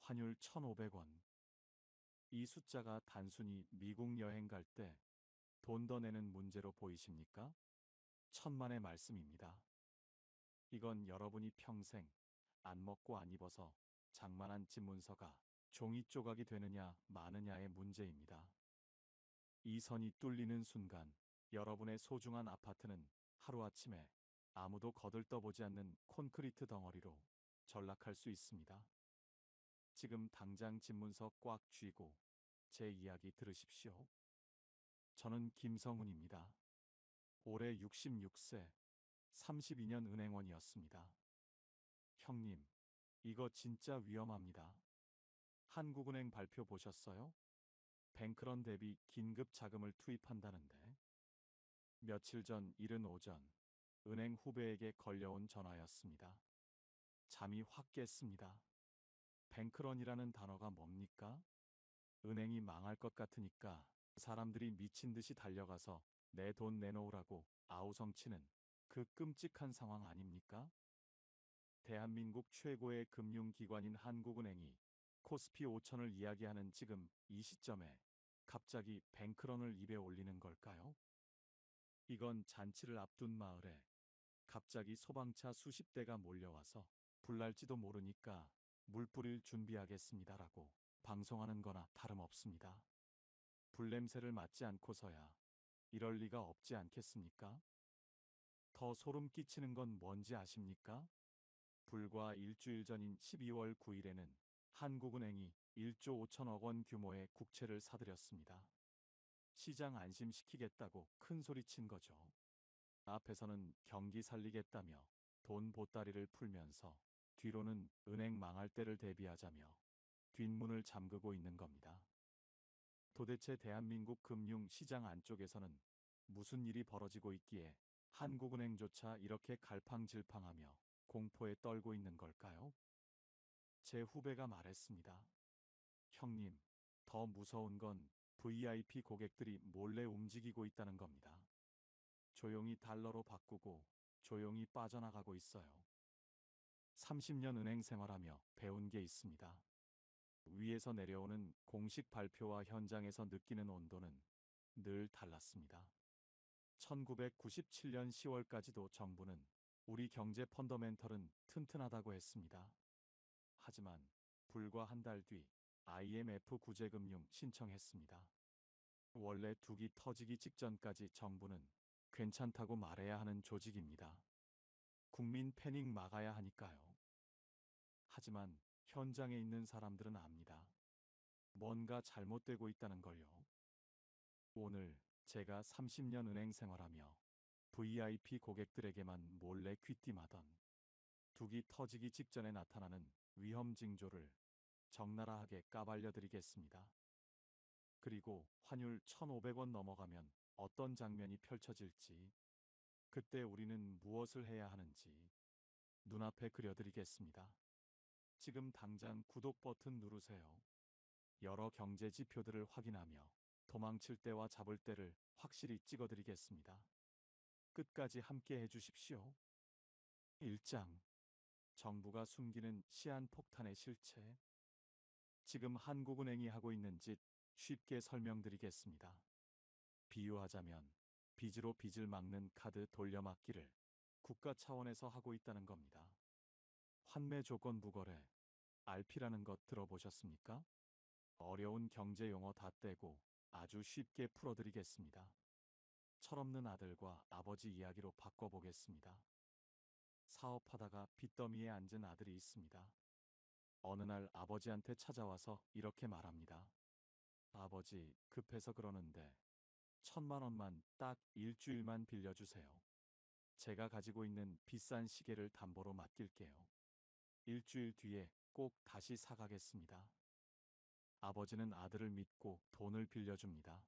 환율 1,500원. 이 숫자가 단순히 미국 여행 갈 때 돈 더 내는 문제로 보이십니까? 천만의 말씀입니다. 이건 여러분이 평생 안 먹고 안 입어서 장만한 집 문서가 종이 조각이 되느냐 마느냐의 문제입니다. 이 선이 뚫리는 순간 여러분의 소중한 아파트는 하루아침에 아무도 거들떠보지 않는 콘크리트 덩어리로 전락할 수 있습니다. 지금 당장 집 문서 꽉 쥐고 제 이야기 들으십시오. 저는 김성훈입니다. 올해 66세, 32년 은행원이었습니다. 형님, 이거 진짜 위험합니다. 한국은행 발표 보셨어요? 뱅크런 대비 긴급 자금을 투입한다는데. 며칠 전 이른 오전, 은행 후배에게 걸려온 전화였습니다. 잠이 확 깼습니다. 뱅크런이라는 단어가 뭡니까? 은행이 망할 것 같으니까 사람들이 미친 듯이 달려가서 내 돈 내놓으라고 아우성치는 그 끔찍한 상황 아닙니까? 대한민국 최고의 금융기관인 한국은행이 코스피 5천을 이야기하는 지금 이 시점에 갑자기 뱅크런을 입에 올리는 걸까요? 이건 잔치를 앞둔 마을에 갑자기 소방차 수십 대가 몰려와서 불날지도 모르니까 물 뿌릴 준비하겠습니다라고 방송하는 거나 다름없습니다. 불냄새를 맡지 않고서야 이럴 리가 없지 않겠습니까? 더 소름 끼치는 건 뭔지 아십니까? 불과 일주일 전인 12월 9일에는 한국은행이 1조 5천억 원 규모의 국채를 사들였습니다. 시장 안심시키겠다고 큰 소리친 거죠. 앞에서는 경기 살리겠다며 돈 보따리를 풀면서 뒤로는 은행 망할 때를 대비하자며 뒷문을 잠그고 있는 겁니다. 도대체 대한민국 금융 시장 안쪽에서는 무슨 일이 벌어지고 있기에 한국은행조차 이렇게 갈팡질팡하며 공포에 떨고 있는 걸까요? 제 후배가 말했습니다. 형님, 더 무서운 건 VIP 고객들이 몰래 움직이고 있다는 겁니다. 조용히 달러로 바꾸고 조용히 빠져나가고 있어요. 30년 은행 생활하며 배운 게 있습니다. 위에서 내려오는 공식 발표와 현장에서 느끼는 온도는 늘 달랐습니다. 1997년 10월까지도 정부는 우리 경제 펀더멘털은 튼튼하다고 했습니다. 하지만 불과 한 달 뒤 IMF 구제금융 신청했습니다. 원래 둑이 터지기 직전까지 정부는 괜찮다고 말해야 하는 조직입니다. 국민 패닉 막아야 하니까요. 하지만 현장에 있는 사람들은 압니다. 뭔가 잘못되고 있다는 걸요. 오늘 제가 30년 은행 생활하며 VIP 고객들에게만 몰래 귀띔하던 둑이 터지기 직전에 나타나는 위험 징조를 적나라하게 까발려 드리겠습니다. 그리고 환율 1,500원 넘어가면 어떤 장면이 펼쳐질지, 그때 우리는 무엇을 해야 하는지 눈앞에 그려드리겠습니다. 지금 당장 구독 버튼 누르세요. 여러 경제 지표들을 확인하며 도망칠 때와 잡을 때를 확실히 찍어드리겠습니다. 끝까지 함께 해주십시오. 1장. 정부가 숨기는 시한폭탄의 실체. 지금 한국은행이 하고 있는 짓 쉽게 설명드리겠습니다. 비유하자면 빚으로 빚을 막는 카드 돌려막기를 국가 차원에서 하고 있다는 겁니다. 환매 조건 부거래, RP라는 것 들어보셨습니까? 어려운 경제 용어 다 떼고 아주 쉽게 풀어드리겠습니다. 철없는 아들과 아버지 이야기로 바꿔보겠습니다. 사업하다가 빚더미에 앉은 아들이 있습니다. 어느 날 아버지한테 찾아와서 이렇게 말합니다. 아버지, 급해서 그러는데 1,000만 원만 딱 일주일만 빌려주세요. 제가 가지고 있는 비싼 시계를 담보로 맡길게요. 일주일 뒤에 꼭 다시 사가겠습니다. 아버지는 아들을 믿고 돈을 빌려줍니다.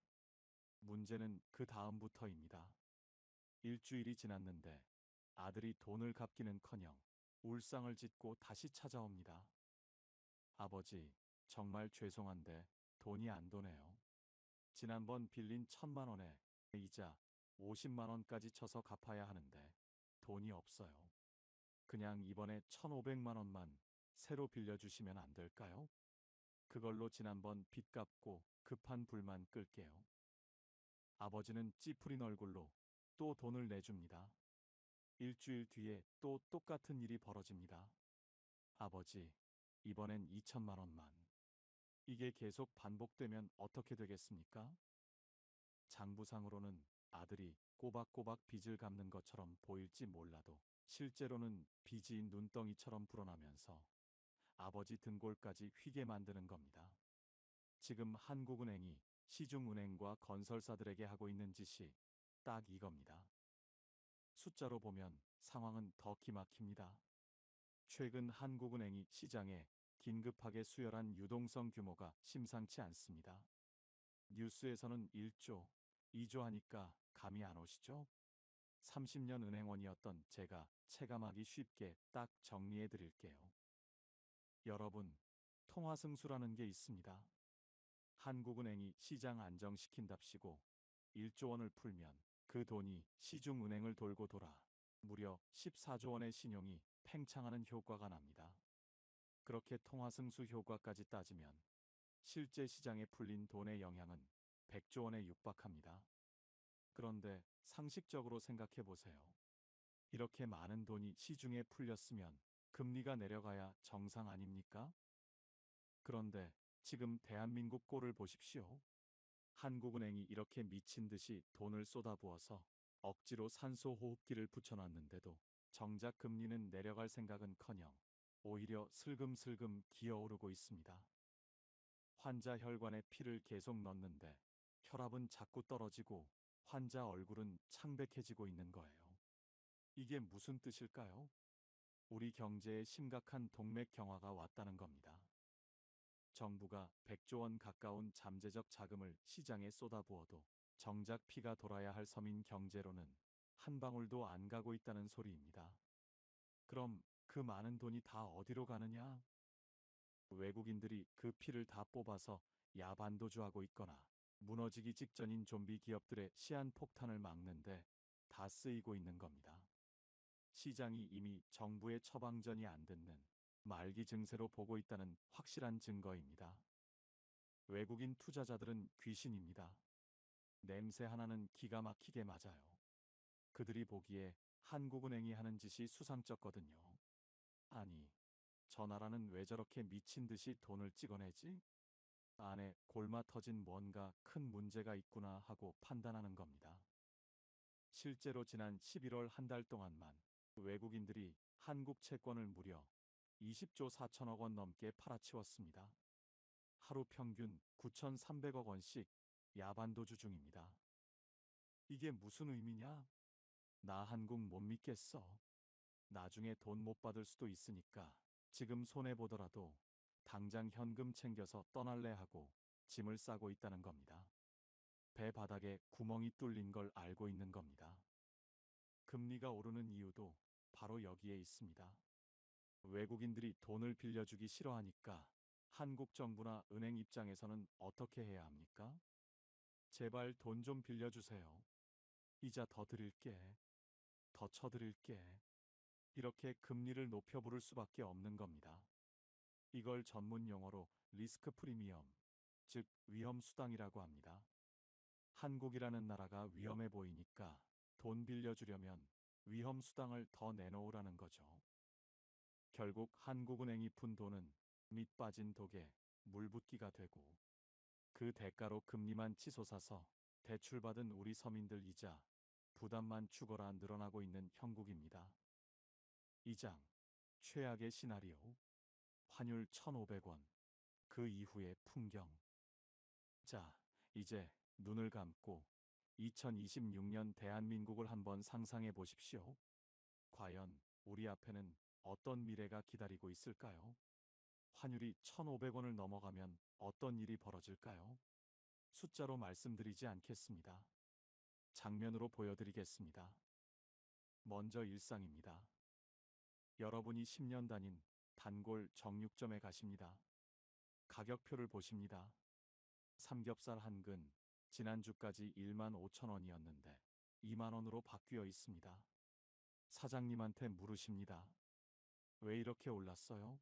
문제는 그 다음부터입니다. 일주일이 지났는데 아들이 돈을 갚기는커녕 울상을 짓고 다시 찾아옵니다. 아버지, 정말 죄송한데 돈이 안 도네요. 지난번 빌린 1,000만 원에 이자 50만 원까지 쳐서 갚아야 하는데 돈이 없어요. 그냥 이번에 1,500만 원만 새로 빌려주시면 안 될까요? 그걸로 지난번 빚 갚고 급한 불만 끌게요. 아버지는 찌푸린 얼굴로 또 돈을 내줍니다. 일주일 뒤에 또 똑같은 일이 벌어집니다. 아버지, 이번엔 2천만 원만. 이게 계속 반복되면 어떻게 되겠습니까? 장부상으로는 아들이 꼬박꼬박 빚을 갚는 것처럼 보일지 몰라도 실제로는 빚이 눈덩이처럼 불어나면서 아버지 등골까지 휘게 만드는 겁니다. 지금 한국은행이 시중은행과 건설사들에게 하고 있는 짓이 딱 이겁니다. 숫자로 보면 상황은 더 기막힙니다. 최근 한국은행이 시장에 긴급하게 수혈한 유동성 규모가 심상치 않습니다. 뉴스에서는 1조, 2조 하니까 감이 안 오시죠? 30년 은행원이었던 제가 체감하기 쉽게 딱 정리해 드릴게요. 여러분, 통화승수라는 게 있습니다. 한국은행이 시장 안정시킨답시고 1조 원을 풀면 그 돈이 시중은행을 돌고 돌아 무려 14조 원의 신용이 팽창하는 효과가 납니다. 그렇게 통화승수 효과까지 따지면 실제 시장에 풀린 돈의 영향은 100조 원에 육박합니다. 그런데 상식적으로 생각해 보세요. 이렇게 많은 돈이 시중에 풀렸으면 금리가 내려가야 정상 아닙니까? 그런데 지금 대한민국 꼴을 보십시오. 한국은행이 이렇게 미친 듯이 돈을 쏟아부어서 억지로 산소호흡기를 붙여놨는데도 정작 금리는 내려갈 생각은커녕 오히려 슬금슬금 기어오르고 있습니다. 환자 혈관에 피를 계속 넣는데 혈압은 자꾸 떨어지고 환자 얼굴은 창백해지고 있는 거예요. 이게 무슨 뜻일까요? 우리 경제에 심각한 동맥 경화가 왔다는 겁니다. 정부가 100조 원 가까운 잠재적 자금을 시장에 쏟아부어도 정작 피가 돌아야 할 서민 경제로는 한 방울도 안 가고 있다는 소리입니다. 그럼 그 많은 돈이 다 어디로 가느냐? 외국인들이 그 피를 다 뽑아서 야반도주하고 있거나 무너지기 직전인 좀비 기업들의 시한폭탄을 막는데 다 쓰이고 있는 겁니다. 시장이 이미 정부의 처방전이 안 듣는 말기 증세로 보고 있다는 확실한 증거입니다. 외국인 투자자들은 귀신입니다. 냄새 하나는 기가 막히게 맞아요. 그들이 보기에 한국은행이 하는 짓이 수상쩍거든요. 아니, 저 나라는 왜 저렇게 미친 듯이 돈을 찍어내지? 안에 골마 터진 뭔가 큰 문제가 있구나 하고 판단하는 겁니다. 실제로 지난 11월 한 달 동안만 외국인들이 한국 채권을 무려 20조 4천억 원 넘게 팔아치웠습니다. 하루 평균 9,300억 원씩 야반도주 중입니다. 이게 무슨 의미냐? 나 한국 못 믿겠어. 나중에 돈 못 받을 수도 있으니까 지금 손해보더라도 당장 현금 챙겨서 떠날래 하고 짐을 싸고 있다는 겁니다. 배 바닥에 구멍이 뚫린 걸 알고 있는 겁니다. 금리가 오르는 이유도 바로 여기에 있습니다. 외국인들이 돈을 빌려주기 싫어하니까 한국 정부나 은행 입장에서는 어떻게 해야 합니까? 제발 돈 좀 빌려주세요. 이자 더 드릴게. 더 쳐드릴게. 이렇게 금리를 높여 부를 수밖에 없는 겁니다. 이걸 전문 용어로 리스크 프리미엄, 즉 위험 수당이라고 합니다. 한국이라는 나라가 위험해 보이니까 돈 빌려주려면 위험 수당을 더 내놓으라는 거죠. 결국 한국은행이 푼 돈은 밑 빠진 독에 물 붓기가 되고 그 대가로 금리만 치솟아서 대출받은 우리 서민들 이자 부담만 죽어라 늘어나고 있는 형국입니다. 2장 최악의 시나리오 환율 1,500원 그 이후의 풍경. 자, 이제 눈을 감고 2026년 대한민국을 한번 상상해 보십시오. 과연 우리 앞에는 어떤 미래가 기다리고 있을까요? 환율이 1,500원을 넘어가면 어떤 일이 벌어질까요? 숫자로 말씀드리지 않겠습니다. 장면으로 보여드리겠습니다. 먼저 일상입니다. 여러분이 10년 다닌 단골 정육점에 가십니다. 가격표를 보십니다. 삼겹살 한 근, 지난주까지 1만 5천 원이었는데 2만 원으로 바뀌어 있습니다. 사장님한테 물으십니다. 왜 이렇게 올랐어요?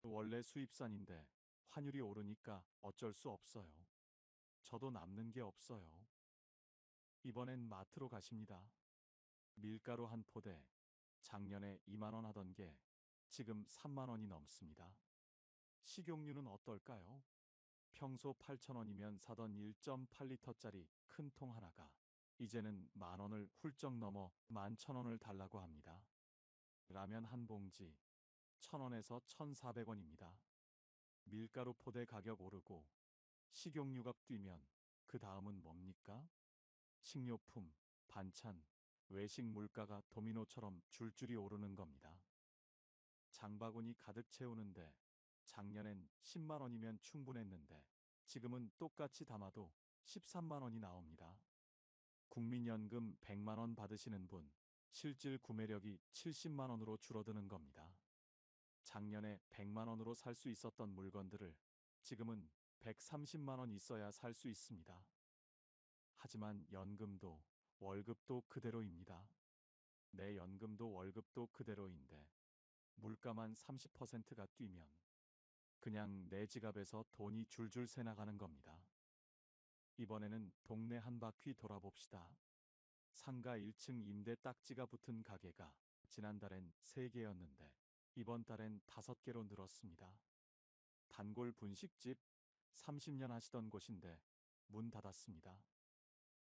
원래 수입산인데 환율이 오르니까 어쩔 수 없어요. 저도 남는 게 없어요. 이번엔 마트로 가십니다. 밀가루 한 포대, 작년에 2만 원 하던 게 지금 3만 원이 넘습니다. 식용유는 어떨까요? 평소 8천 원이면 사던 1.8리터짜리 큰 통 하나가 이제는 만 원을 훌쩍 넘어 11,000원을 달라고 합니다. 라면 한 봉지 1,000원에서 1,400원입니다. 밀가루 포대 가격 오르고 식용유값 뛰면 그 다음은 뭡니까? 식료품, 반찬, 외식 물가가 도미노처럼 줄줄이 오르는 겁니다. 장바구니 가득 채우는데 작년엔 10만 원이면 충분했는데 지금은 똑같이 담아도 13만 원이 나옵니다. 국민연금 100만 원 받으시는 분, 실질 구매력이 70만 원으로 줄어드는 겁니다. 작년에 100만 원으로 살 수 있었던 물건들을 지금은 130만 원 있어야 살 수 있습니다. 하지만 연금도 월급도 그대로입니다. 내 연금도 월급도 그대로인데 물가만 30%가 뛰면 그냥 내 지갑에서 돈이 줄줄 새 나가는 겁니다. 이번에는 동네 한 바퀴 돌아봅시다. 상가 1층 임대 딱지가 붙은 가게가 지난달엔 3개였는데 이번 달엔 5개로 늘었습니다. 단골 분식집 30년 하시던 곳인데 문 닫았습니다.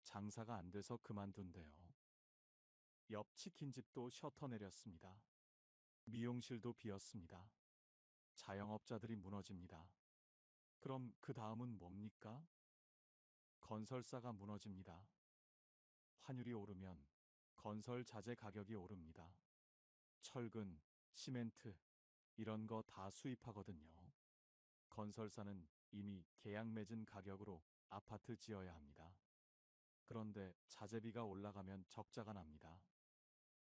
장사가 안 돼서 그만둔대요. 옆 치킨집도 셔터 내렸습니다. 미용실도 비었습니다. 자영업자들이 무너집니다. 그럼 그 다음은 뭡니까? 건설사가 무너집니다. 환율이 오르면 건설 자재 가격이 오릅니다. 철근, 시멘트, 이런 거 다 수입하거든요. 건설사는 이미 계약 맺은 가격으로 아파트 지어야 합니다. 그런데 자재비가 올라가면 적자가 납니다.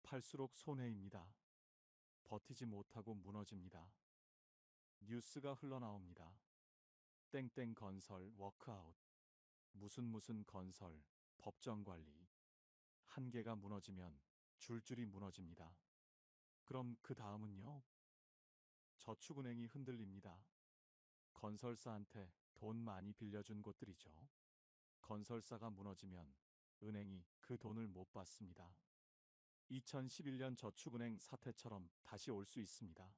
팔수록 손해입니다. 버티지 못하고 무너집니다. 뉴스가 흘러나옵니다. 땡땡 건설 워크아웃. 무슨 건설, 법정 관리. 한 개가 무너지면 줄줄이 무너집니다. 그럼 그 다음은요? 저축은행이 흔들립니다. 건설사한테 돈 많이 빌려준 곳들이죠. 건설사가 무너지면 은행이 그 돈을 못 받습니다. 2011년 저축은행 사태처럼 다시 올 수 있습니다.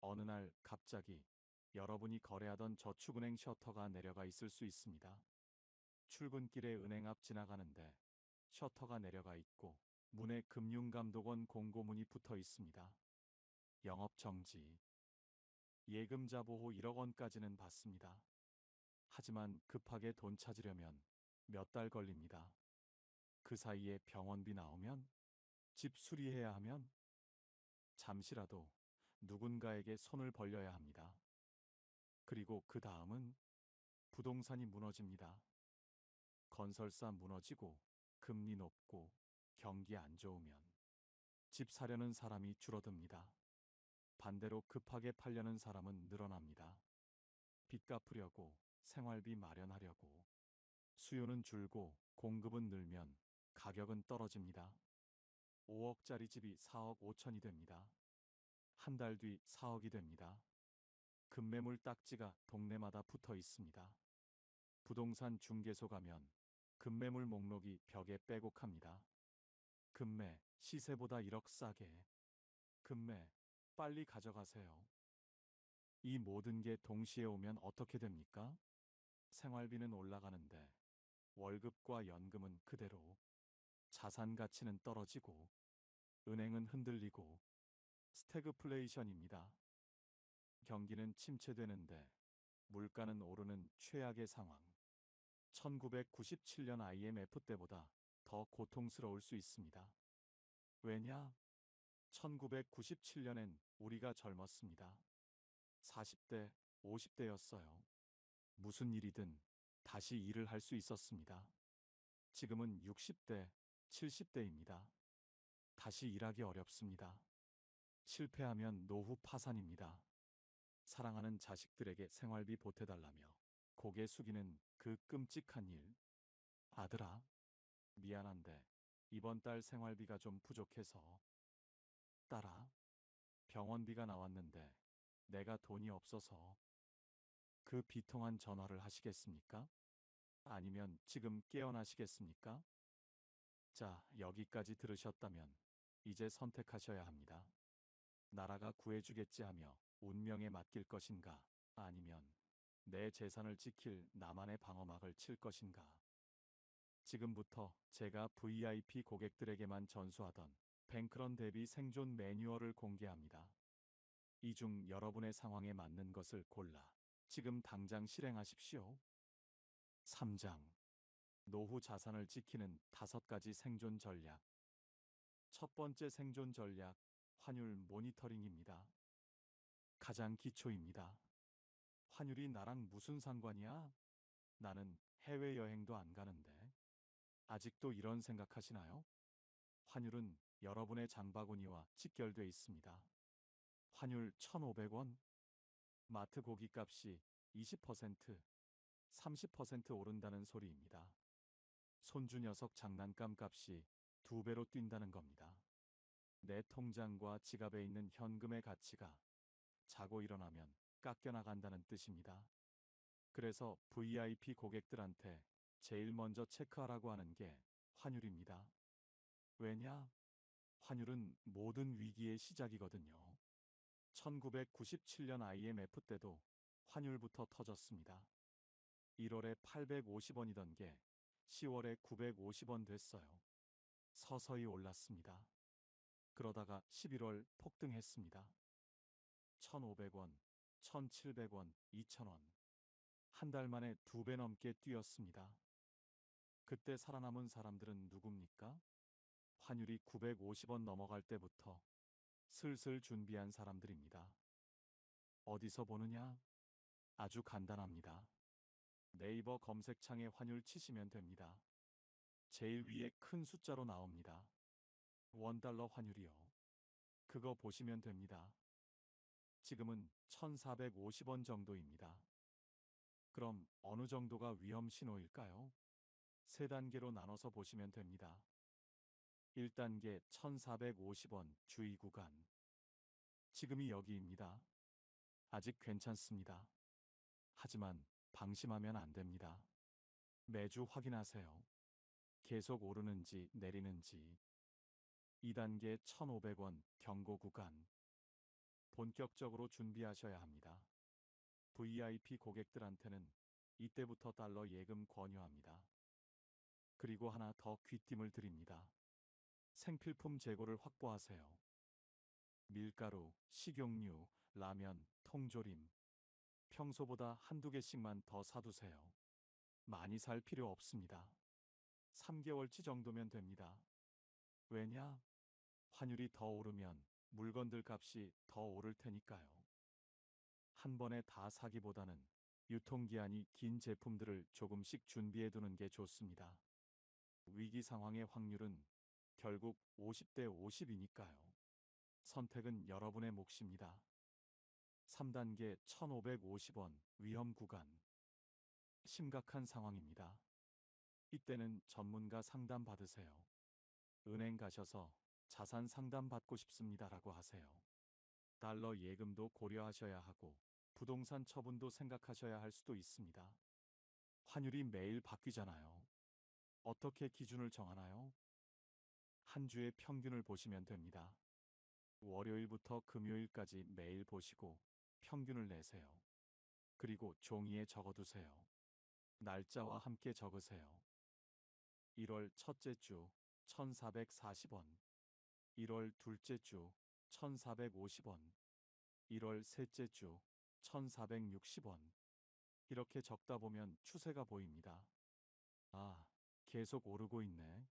어느 날 갑자기 여러분이 거래하던 저축은행 셔터가 내려가 있을 수 있습니다. 출근길에 은행 앞 지나가는데 셔터가 내려가 있고 문에 금융감독원 공고문이 붙어 있습니다. 영업 정지. 예금자 보호 1억 원까지는 받습니다. 하지만 급하게 돈 찾으려면 몇 달 걸립니다. 그 사이에 병원비 나오면, 집 수리해야 하면 잠시라도 누군가에게 손을 벌려야 합니다. 그리고 그 다음은 부동산이 무너집니다. 건설사 무너지고 금리 높고 경기 안 좋으면 집 사려는 사람이 줄어듭니다. 반대로 급하게 팔려는 사람은 늘어납니다. 빚 갚으려고, 생활비 마련하려고. 수요는 줄고 공급은 늘면 가격은 떨어집니다. 5억짜리 집이 4억 5천이 됩니다. 한 달 뒤 4억이 됩니다. 급매물 딱지가 동네마다 붙어 있습니다. 부동산 중개소 가면 급매물 목록이 벽에 빼곡합니다. 급매, 시세보다 1억 싸게. 급매, 빨리 가져가세요. 이 모든 게 동시에 오면 어떻게 됩니까? 생활비는 올라가는데 월급과 연금은 그대로, 자산 가치는 떨어지고 은행은 흔들리고 스태그플레이션입니다. 경기는 침체되는데 물가는 오르는 최악의 상황. 1997년 IMF 때보다 더 고통스러울 수 있습니다. 왜냐? 1997년엔 우리가 젊었습니다. 40대, 50대였어요. 무슨 일이든 다시 일을 할 수 있었습니다. 지금은 60대, 70대입니다. 다시 일하기 어렵습니다. 실패하면 노후 파산입니다. 사랑하는 자식들에게 생활비 보태달라며 고개 숙이는 그 끔찍한 일. 아들아, 미안한데 이번 달 생활비가 좀 부족해서. 딸아, 병원비가 나왔는데 내가 돈이 없어서. 그 비통한 전화를 하시겠습니까? 아니면 지금 깨어나시겠습니까? 자, 여기까지 들으셨다면 이제 선택하셔야 합니다. 나라가 구해주겠지 하며 운명에 맡길 것인가? 아니면 내 재산을 지킬 나만의 방어막을 칠 것인가? 지금부터 제가 VIP 고객들에게만 전수하던 뱅크런 대비 생존 매뉴얼을 공개합니다. 이 중 여러분의 상황에 맞는 것을 골라 지금 당장 실행하십시오. 3장. 노후 자산을 지키는 5가지 생존 전략. 첫 번째 생존 전략, 환율 모니터링입니다. 가장 기초입니다. 환율이 나랑 무슨 상관이야? 나는 해외여행도 안 가는데. 아직도 이런 생각하시나요? 환율은 여러분의 장바구니와 직결돼 있습니다. 환율 1,500원, 마트 고깃값이 20%, 30% 오른다는 소리입니다. 손주 녀석 장난감 값이 2배로 뛴다는 겁니다. 내 통장과 지갑에 있는 현금의 가치가 자고 일어나면 깎여나간다는 뜻입니다. 그래서 VIP 고객들한테 제일 먼저 체크하라고 하는 게 환율입니다. 왜냐? 환율은 모든 위기의 시작이거든요. 1997년 IMF 때도 환율부터 터졌습니다. 1월에 850원이던 게 10월에 950원 됐어요. 서서히 올랐습니다. 그러다가 11월 폭등했습니다. 1,500원, 1,700원, 2,000원. 한 달 만에 2배 넘게 뛰었습니다. 그때 살아남은 사람들은 누굽니까? 환율이 950원 넘어갈 때부터 슬슬 준비한 사람들입니다. 어디서 보느냐? 아주 간단합니다. 네이버 검색창에 환율 치시면 됩니다. 제일 위에 큰 숫자로 나옵니다. 원달러 환율이요. 그거 보시면 됩니다. 지금은 1,450원 정도입니다. 그럼 어느 정도가 위험 신호일까요? 세 단계로 나눠서 보시면 됩니다. 1단계 1,450원 주의 구간. 지금이 여기입니다. 아직 괜찮습니다. 하지만 방심하면 안 됩니다. 매주 확인하세요. 계속 오르는지 내리는지. 2단계 1,500원 경고 구간. 본격적으로 준비하셔야 합니다. VIP 고객들한테는 이때부터 달러 예금 권유합니다. 그리고 하나 더 귀띔을 드립니다. 생필품 재고를 확보하세요. 밀가루, 식용유, 라면, 통조림. 평소보다 한두 개씩만 더 사두세요. 많이 살 필요 없습니다. 3개월치 정도면 됩니다. 왜냐? 환율이 더 오르면 물건들 값이 더 오를 테니까요. 한 번에 다 사기보다는 유통기한이 긴 제품들을 조금씩 준비해두는 게 좋습니다. 위기 상황의 확률은 결국 50대 50이니까요. 선택은 여러분의 몫입니다. 3단계 1,550원 위험 구간. 심각한 상황입니다. 이때는 전문가 상담 받으세요. 은행 가셔서 자산 상담 받고 싶습니다라고 하세요. 달러 예금도 고려하셔야 하고 부동산 처분도 생각하셔야 할 수도 있습니다. 환율이 매일 바뀌잖아요. 어떻게 기준을 정하나요? 한 주의 평균을 보시면 됩니다. 월요일부터 금요일까지 매일 보시고 평균을 내세요. 그리고 종이에 적어두세요. 날짜와 함께 적으세요. 1월 첫째 주 1,440원, 1월 둘째 주 1,450원, 1월 셋째 주 1,460원. 이렇게 적다 보면 추세가 보입니다. 아, 계속 오르고 있네.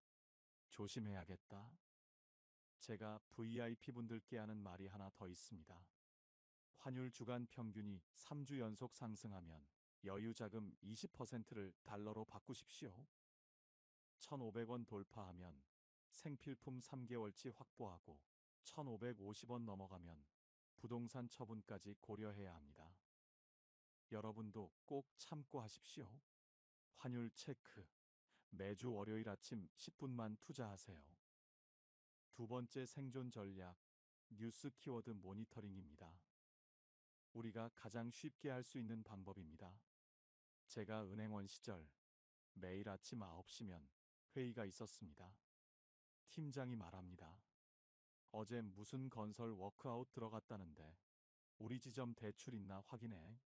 조심해야겠다. 제가 VIP분들께 하는 말이 하나 더 있습니다. 환율 주간 평균이 3주 연속 상승하면 여유자금 20%를 달러로 바꾸십시오. 1,500원 돌파하면 생필품 3개월치 확보하고 1,550원 넘어가면 부동산 처분까지 고려해야 합니다. 여러분도 꼭 참고 하십시오. 환율 체크. 매주 월요일 아침 10분만 투자하세요. 두 번째 생존 전략, 뉴스 키워드 모니터링입니다. 우리가 가장 쉽게 할 수 있는 방법입니다. 제가 은행원 시절 매일 아침 9시면 회의가 있었습니다. 팀장이 말합니다. 어제 무슨 건설 워크아웃 들어갔다는데 우리 지점 대출 있나 확인해.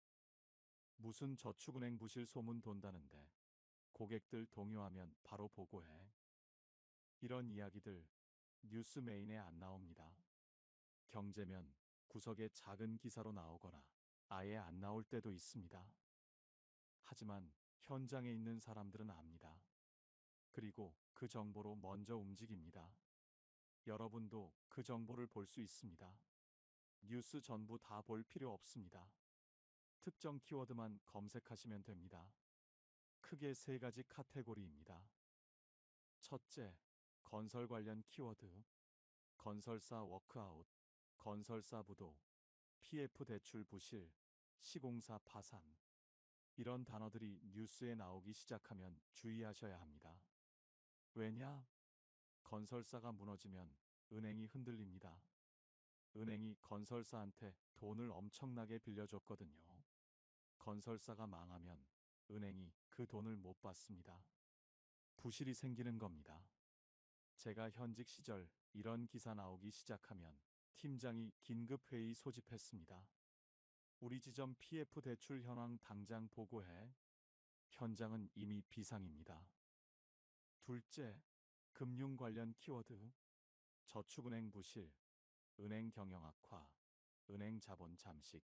무슨 저축은행 부실 소문 돈다는데 고객들 동요하면 바로 보고해. 이런 이야기들 뉴스 메인에 안 나옵니다. 경제면 구석에 작은 기사로 나오거나 아예 안 나올 때도 있습니다. 하지만 현장에 있는 사람들은 압니다. 그리고 그 정보로 먼저 움직입니다. 여러분도 그 정보를 볼 수 있습니다. 뉴스 전부 다 볼 필요 없습니다. 특정 키워드만 검색하시면 됩니다. 크게 세 가지 카테고리입니다. 첫째, 건설 관련 키워드, 건설사 워크아웃, 건설사 부도, PF 대출 부실, 시공사 파산. 이런 단어들이 뉴스에 나오기 시작하면 주의하셔야 합니다. 왜냐? 건설사가 무너지면 은행이 흔들립니다. 은행이 건설사한테 돈을 엄청나게 빌려줬거든요. 건설사가 망하면 은행이 그 돈을 못 받습니다. 부실이 생기는 겁니다. 제가 현직 시절 이런 기사 나오기 시작하면 팀장이 긴급 회의 소집했습니다. 우리 지점 PF 대출 현황 당장 보고해. 현장은 이미 비상입니다. 둘째, 금융 관련 키워드, 저축은행 부실, 은행 경영 악화, 은행 자본 잠식.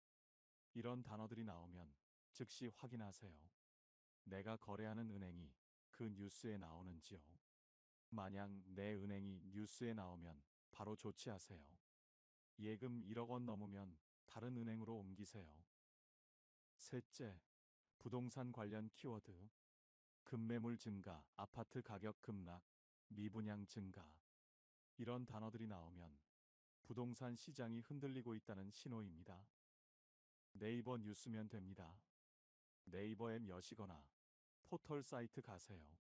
이런 단어들이 나오면 즉시 확인하세요. 내가 거래하는 은행이 그 뉴스에 나오는지요. 만약 내 은행이 뉴스에 나오면 바로 조치하세요. 예금 1억 원 넘으면 다른 은행으로 옮기세요. 셋째, 부동산 관련 키워드, 급매물 증가, 아파트 가격 급락, 미분양 증가. 이런 단어들이 나오면 부동산 시장이 흔들리고 있다는 신호입니다. 네이버 뉴스면 됩니다. 네이버 앱 여시거나 포털 사이트 가세요.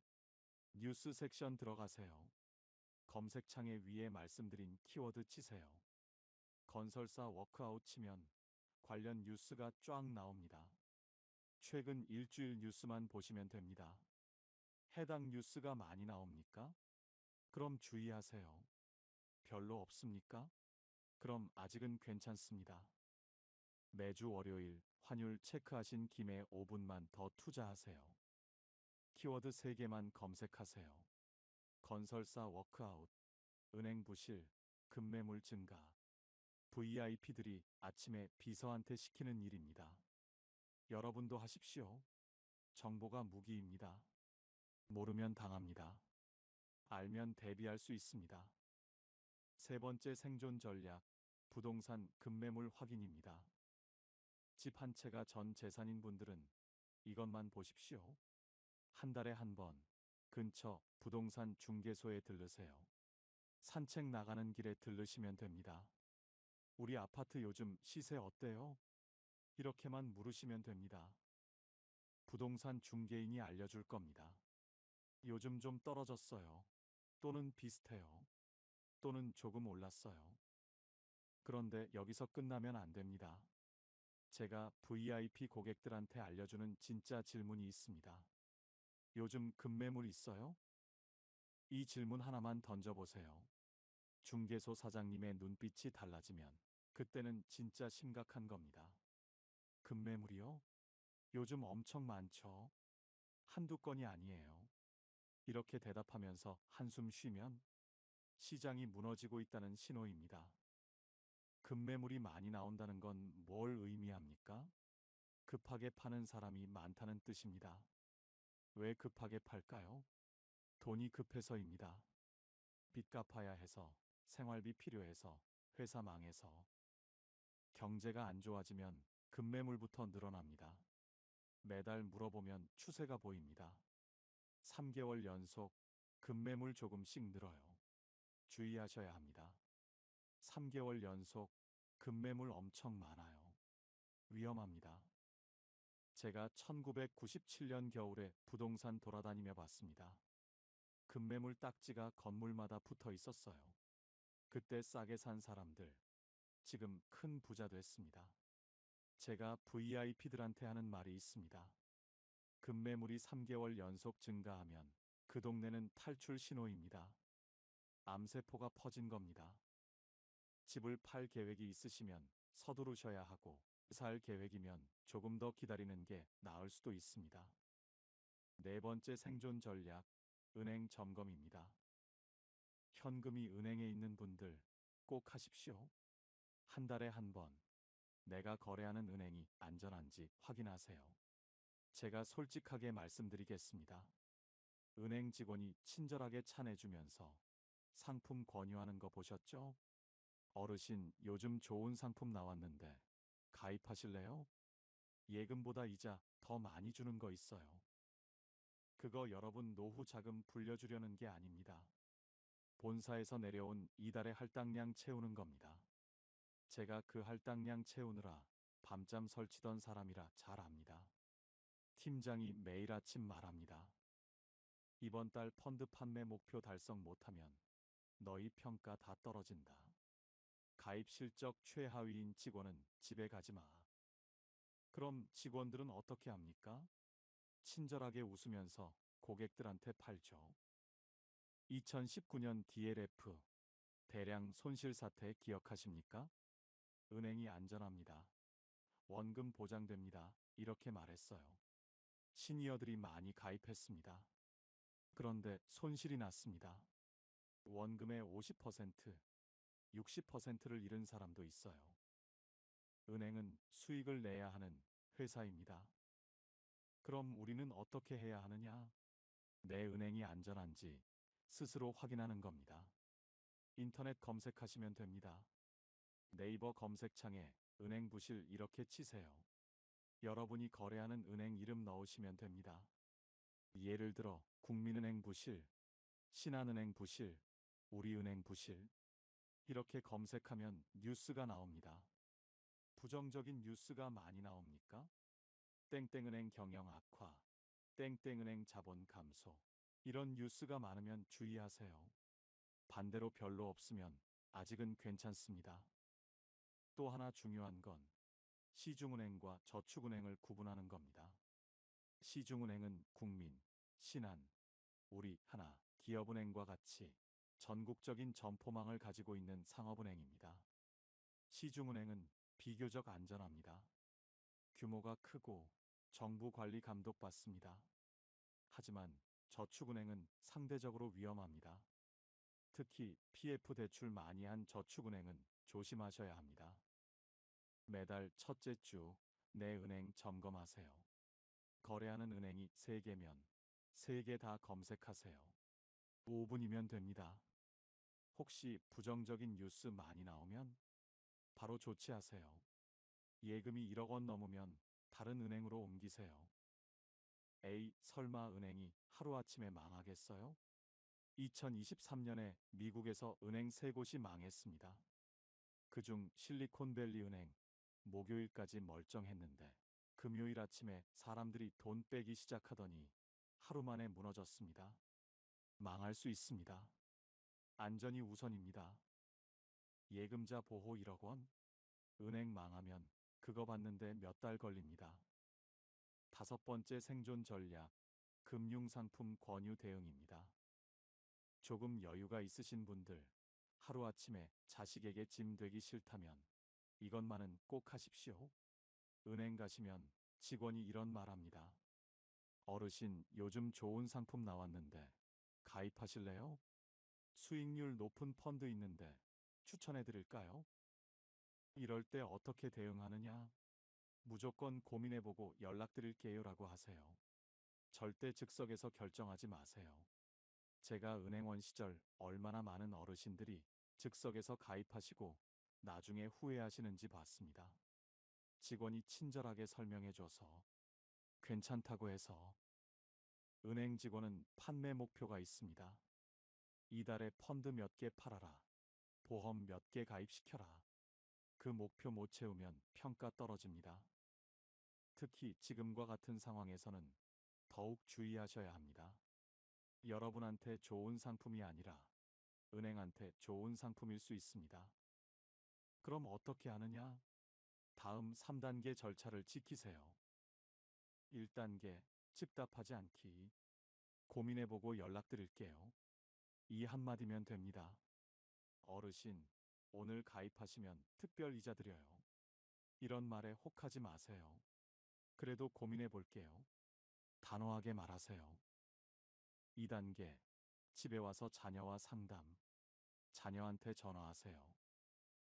뉴스 섹션 들어가세요. 검색창에 위에 말씀드린 키워드 치세요. 건설사 워크아웃 치면 관련 뉴스가 쫙 나옵니다. 최근 일주일 뉴스만 보시면 됩니다. 해당 뉴스가 많이 나옵니까? 그럼 주의하세요. 별로 없습니까? 그럼 아직은 괜찮습니다. 매주 월요일 환율 체크하신 김에 5분만 더 투자하세요. 키워드 3개만 검색하세요. 건설사 워크아웃, 은행 부실, 급매물 증가. VIP들이 아침에 비서한테 시키는 일입니다. 여러분도 하십시오. 정보가 무기입니다. 모르면 당합니다. 알면 대비할 수 있습니다. 세 번째 생존 전략, 부동산 급매물 확인입니다. 집 한 채가 전 재산인 분들은 이것만 보십시오. 한 달에 한 번 근처 부동산 중개소에 들르세요. 산책 나가는 길에 들르시면 됩니다. 우리 아파트 요즘 시세 어때요? 이렇게만 물으시면 됩니다. 부동산 중개인이 알려줄 겁니다. 요즘 좀 떨어졌어요. 또는 비슷해요. 또는 조금 올랐어요. 그런데 여기서 끝나면 안 됩니다. 제가 VIP 고객들한테 알려주는 진짜 질문이 있습니다. 요즘 급매물 있어요? 이 질문 하나만 던져보세요. 중개소 사장님의 눈빛이 달라지면 그때는 진짜 심각한 겁니다. 급매물이요? 요즘 엄청 많죠. 한두 건이 아니에요. 이렇게 대답하면서 한숨 쉬면 시장이 무너지고 있다는 신호입니다. 급매물이 많이 나온다는 건 뭘 의미합니까? 급하게 파는 사람이 많다는 뜻입니다. 왜 급하게 팔까요? 돈이 급해서입니다. 빚 갚아야 해서, 생활비 필요해서, 회사 망해서. 경제가 안 좋아지면 급매물부터 늘어납니다. 매달 물어보면 추세가 보입니다. 3개월 연속 급매물 조금씩 늘어요. 주의하셔야 합니다. 3개월 연속 급매물 엄청 많아요. 위험합니다. 제가 1997년 겨울에 부동산 돌아다니며 봤습니다. 급매물 딱지가 건물마다 붙어 있었어요. 그때 싸게 산 사람들, 지금 큰 부자 됐습니다. 제가 VIP들한테 하는 말이 있습니다. 급매물이 3개월 연속 증가하면 그 동네는 탈출 신호입니다. 암세포가 퍼진 겁니다. 집을 팔 계획이 있으시면 서두르셔야 하고, 살 계획이면 조금 더 기다리는 게 나을 수도 있습니다. 네 번째 생존 전략, 은행 점검입니다. 현금이 은행에 있는 분들 꼭 하십시오. 한 달에 한 번, 내가 거래하는 은행이 안전한지 확인하세요. 제가 솔직하게 말씀드리겠습니다. 은행 직원이 친절하게 차내주면서 상품 권유하는 거 보셨죠? 어르신, 요즘 좋은 상품 나왔는데 가입하실래요? 예금보다 이자 더 많이 주는 거 있어요. 그거 여러분 노후 자금 불려주려는 게 아닙니다. 본사에서 내려온 이달의 할당량 채우는 겁니다. 제가 그 할당량 채우느라 밤잠 설치던 사람이라 잘 압니다. 팀장이 매일 아침 말합니다. 이번 달 펀드 판매 목표 달성 못하면 너희 평가 다 떨어진다. 가입 실적 최하위인 직원은 집에 가지 마. 그럼 직원들은 어떻게 합니까? 친절하게 웃으면서 고객들한테 팔죠. 2019년 DLF 대량 손실 사태 기억하십니까? 은행이 안전합니다. 원금 보장됩니다. 이렇게 말했어요. 시니어들이 많이 가입했습니다. 그런데 손실이 났습니다. 원금의 50%, 60%를 잃은 사람도 있어요. 은행은 수익을 내야 하는 회사입니다. 그럼 우리는 어떻게 해야 하느냐? 내 은행이 안전한지 스스로 확인하는 겁니다. 인터넷 검색하시면 됩니다. 네이버 검색창에 은행 부실 이렇게 치세요. 여러분이 거래하는 은행 이름 넣으시면 됩니다. 예를 들어 국민은행 부실, 신한은행 부실, 우리은행 부실 이렇게 검색하면 뉴스가 나옵니다. 부정적인 뉴스가 많이 나옵니까? 땡땡은행 경영 악화, 땡땡은행 자본 감소 이런 뉴스가 많으면 주의하세요. 반대로 별로 없으면 아직은 괜찮습니다. 또 하나 중요한 건 시중은행과 저축은행을 구분하는 겁니다. 시중은행은 국민, 신한, 우리, 하나, 기업은행과 같이 전국적인 점포망을 가지고 있는 상업은행입니다. 시중은행은 비교적 안전합니다. 규모가 크고 정부 관리 감독받습니다. 하지만 저축은행은 상대적으로 위험합니다. 특히 PF 대출 많이 한 저축은행은 조심하셔야 합니다. 매달 첫째 주 내 은행 점검하세요. 거래하는 은행이 3개면 3개 다 검색하세요. 5분이면 됩니다. 혹시 부정적인 뉴스 많이 나오면 바로 조치하세요. 예금이 1억 원 넘으면 다른 은행으로 옮기세요. 에이, 설마 은행이 하루아침에 망하겠어요? 2023년에 미국에서 은행 3곳이 망했습니다. 그중 실리콘밸리 은행, 목요일까지 멀쩡했는데 금요일 아침에 사람들이 돈 빼기 시작하더니 하루 만에 무너졌습니다. 망할 수 있습니다. 안전이 우선입니다. 예금자 보호 1억 원? 은행 망하면 그거 받는데 몇 달 걸립니다. 5번째 생존 전략, 금융상품 권유 대응입니다. 조금 여유가 있으신 분들, 하루아침에 자식에게 짐 되기 싫다면 이것만은 꼭 하십시오. 은행 가시면 직원이 이런 말 합니다. 어르신, 요즘 좋은 상품 나왔는데 가입하실래요? 수익률 높은 펀드 있는데 추천해 드릴까요? 이럴 때 어떻게 대응하느냐? 무조건 고민해보고 연락드릴게요라고 하세요. 절대 즉석에서 결정하지 마세요. 제가 은행원 시절 얼마나 많은 어르신들이 즉석에서 가입하시고 나중에 후회하시는지 봤습니다. 직원이 친절하게 설명해줘서 괜찮다고 해서. 은행 직원은 판매 목표가 있습니다. 이달에 펀드 몇 개 팔아라. 보험 몇 개 가입시켜라. 그 목표 못 채우면 평가 떨어집니다. 특히 지금과 같은 상황에서는 더욱 주의하셔야 합니다. 여러분한테 좋은 상품이 아니라 은행한테 좋은 상품일 수 있습니다. 그럼 어떻게 하느냐? 다음 3단계 절차를 지키세요. 1단계, 즉답하지 않기. 고민해보고 연락드릴게요. 이 한마디면 됩니다. 어르신, 오늘 가입하시면 특별 이자 드려요. 이런 말에 혹하지 마세요. 그래도 고민해볼게요. 단호하게 말하세요. 2단계, 집에 와서 자녀와 상담. 자녀한테 전화하세요.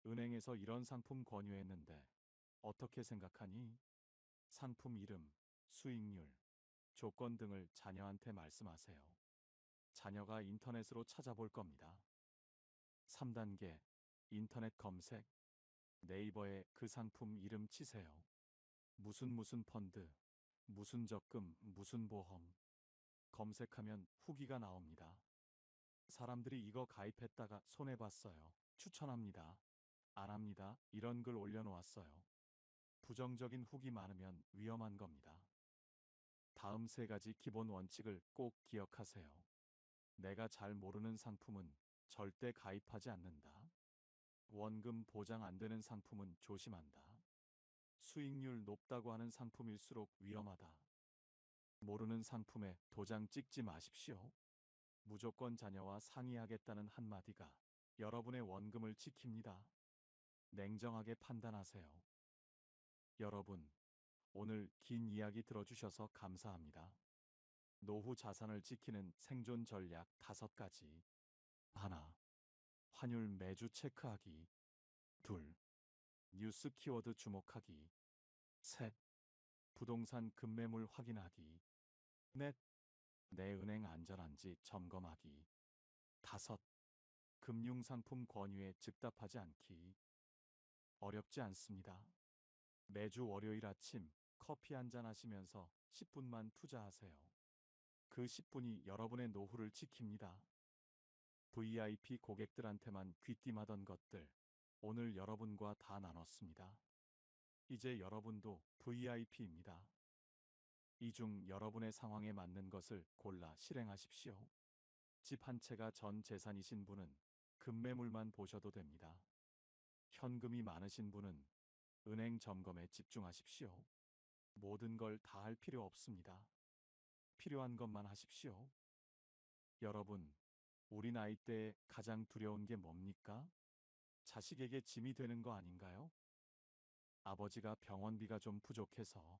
은행에서 이런 상품 권유했는데 어떻게 생각하니? 상품 이름, 수익률, 조건 등을 자녀한테 말씀하세요. 자녀가 인터넷으로 찾아볼 겁니다. 3단계, 인터넷 검색. 네이버에 그 상품 이름 치세요. 무슨 펀드, 무슨 적금, 무슨 보험. 검색하면 후기가 나옵니다. 사람들이 이거 가입했다가 손해봤어요. 추천합니다. 안 합니다. 이런 글 올려놓았어요. 부정적인 후기 많으면 위험한 겁니다. 다음 3가지 기본 원칙을 꼭 기억하세요. 내가 잘 모르는 상품은 절대 가입하지 않는다. 원금 보장 안 되는 상품은 조심한다. 수익률 높다고 하는 상품일수록 위험하다. 모르는 상품에 도장 찍지 마십시오. 무조건 자녀와 상의하겠다는 한마디가 여러분의 원금을 지킵니다. 냉정하게 판단하세요. 여러분, 오늘 긴 이야기 들어주셔서 감사합니다. 노후 자산을 지키는 생존 전략 5가지. 1. 환율 매주 체크하기. 2. 뉴스 키워드 주목하기. 3. 부동산 급매물 확인하기. 4. 내 은행 안전한지 점검하기. 5. 금융상품 권유에 즉답하지 않기. 어렵지 않습니다. 매주 월요일 아침 커피 한잔 하시면서 10분만 투자하세요. 그 10분이 여러분의 노후를 지킵니다. VIP 고객들한테만 귀띔하던 것들, 오늘 여러분과 다 나눴습니다. 이제 여러분도 VIP입니다. 이 중 여러분의 상황에 맞는 것을 골라 실행하십시오. 집 한 채가 전 재산이신 분은 급매물만 보셔도 됩니다. 현금이 많으신 분은 은행 점검에 집중하십시오. 모든 걸 다 할 필요 없습니다. 필요한 것만 하십시오. 여러분, 우리 나이 때에 가장 두려운 게 뭡니까? 자식에게 짐이 되는 거 아닌가요? 아버지가 병원비가 좀 부족해서,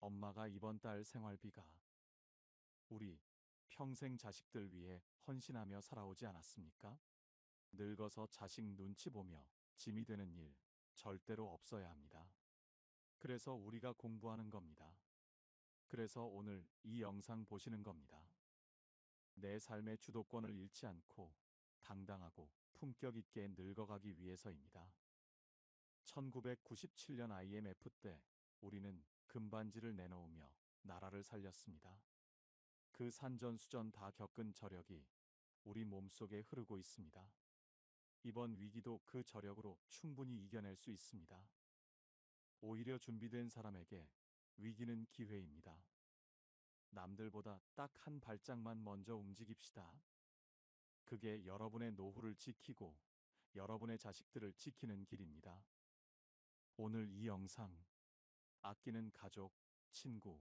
엄마가 이번 달 생활비가. 우리 평생 자식들 위해 헌신하며 살아오지 않았습니까? 늙어서 자식 눈치 보며 짐이 되는 일 절대로 없어야 합니다. 그래서 우리가 공부하는 겁니다. 그래서 오늘 이 영상 보시는 겁니다. 내 삶의 주도권을 잃지 않고 당당하고 품격 있게 늙어가기 위해서입니다. 1997년 IMF 때 우리는 금반지를 내놓으며 나라를 살렸습니다. 그 산전수전 다 겪은 저력이 우리 몸속에 흐르고 있습니다. 이번 위기도 그 저력으로 충분히 이겨낼 수 있습니다. 오히려 준비된 사람에게 위기는 기회입니다. 남들보다 딱 한 발짝만 먼저 움직입시다. 그게 여러분의 노후를 지키고 여러분의 자식들을 지키는 길입니다. 오늘 이 영상 아끼는 가족, 친구,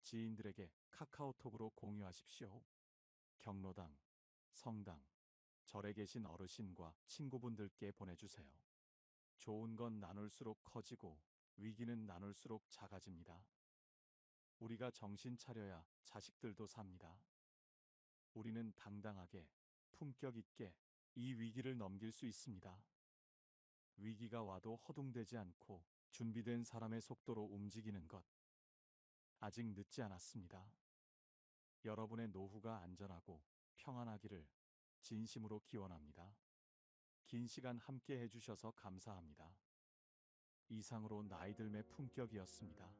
지인들에게 카카오톡으로 공유하십시오. 경로당, 성당, 절에 계신 어르신과 친구분들께 보내주세요. 좋은 건 나눌수록 커지고 위기는 나눌수록 작아집니다. 우리가 정신 차려야 자식들도 삽니다. 우리는 당당하게, 품격 있게 이 위기를 넘길 수 있습니다. 위기가 와도 허둥대지 않고 준비된 사람의 속도로 움직이는 것. 아직 늦지 않았습니다. 여러분의 노후가 안전하고 평안하기를 진심으로 기원합니다. 긴 시간 함께 해주셔서 감사합니다. 이상으로 나이들의 품격이었습니다.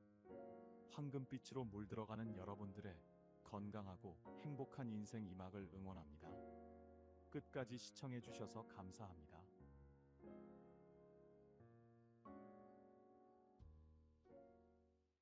황금빛으로 물들어가는 여러분들의 건강하고 행복한 인생 이막을 응원합니다. 끝까지 시청해주셔서 감사합니다.